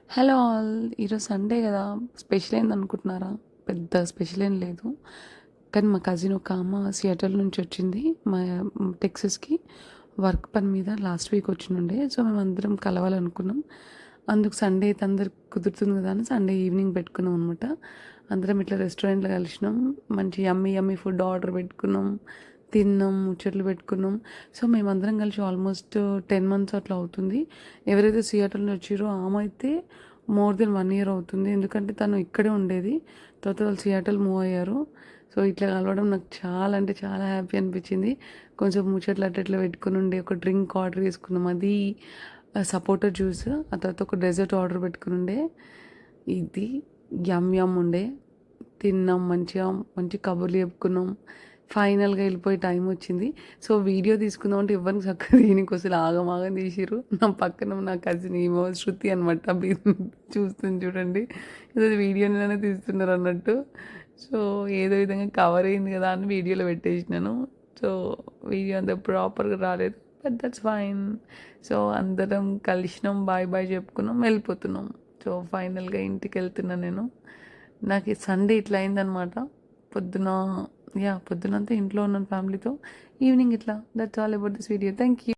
Hello all. ఈరోజు Sunday కదా, special ఏంది అనుకుంటున్నారా? పెద్ద స్పెషల్ ఏం లేదు. కానీ మా కజిన్ ఒక సియాటల్ నుంచి వచ్చింది మా టెక్సస్కి వర్క్ పని మీద. Last week వచ్చినుండే. సో మేము అందరం కలవాలనుకున్నాం. అందుకు సండే అయితే అందరికి కుదురుతుంది కదా అని సండే ఈవినింగ్ పెట్టుకున్నాం అనమాట. అందరం ఇట్లా రెస్టారెంట్లో కలిసినాం. మంచి యమ్మీ యమ్మీ ఫుడ్ ఆర్డర్ పెట్టుకున్నాం, తిన్నాం, ముచ్చట్లు పెట్టుకున్నాం. సో మేమందరం కలిసి ఆల్మోస్ట్ 10 months అట్లా అవుతుంది. ఎవరైతే సియాటల్ నుంచి వచ్చిరో ఆమె అయితే మోర్ దెన్ 1 year అవుతుంది. ఎందుకంటే తను ఇక్కడే ఉండేది, తర్వాత వాళ్ళు సియాటల్ మూవ్ అయ్యారు. సో ఇట్లా కలవడం నాకు చాలా అంటే చాలా హ్యాపీ అనిపించింది. కొంచెం ముచ్చట్లు అట్లా పెట్టుకుని ఉండే ఒక డ్రింక్ ఆర్డర్ చేసుకున్నాం, అది సపోటా జ్యూస్. ఆ తర్వాత ఒక డెజర్ట్ ఆర్డర్ పెట్టుకుని ఉండే, ఇది యమ్ యమ్ ఉండే. తిన్నాం మంచిగా, మంచి కబుర్లు చెప్పుకున్నాం. ఫైనల్గా వెళ్ళిపోయి టైం వచ్చింది. సో వీడియో తీసుకుందాం అంటే ఎవరిని చక్కగా దీనికి అసలు ఆగమాగం తీసిర్రు. నా పక్కన నా కజిన్ ఏమో శృతి అనమాట, చూస్తుంది చూడండి. ఏదో వీడియోలోనే తీస్తున్నారు అన్నట్టు. సో ఏదో విధంగా కవర్ అయింది కదా అని వీడియోలో పెట్టేసినాను. సో వీడియో అంత ప్రాపర్గా రాలేదు, బట్ దట్స్ ఫైన్. సో అందరం కలిసినాం, బాయ్ బాయ్ చెప్పుకున్నాం, వెళ్ళిపోతున్నాం. సో ఫైనల్గా ఇంటికి వెళ్తున్నా నేను. నాకు ఈ సండే ఇట్లా అయిందనమాట. పొద్దున పొద్దునంతా ఇంట్లో ఉన్నాను ఫ్యామిలీతో. ఈవినింగ్ ఇట్లా. That's all about this video. Thank you.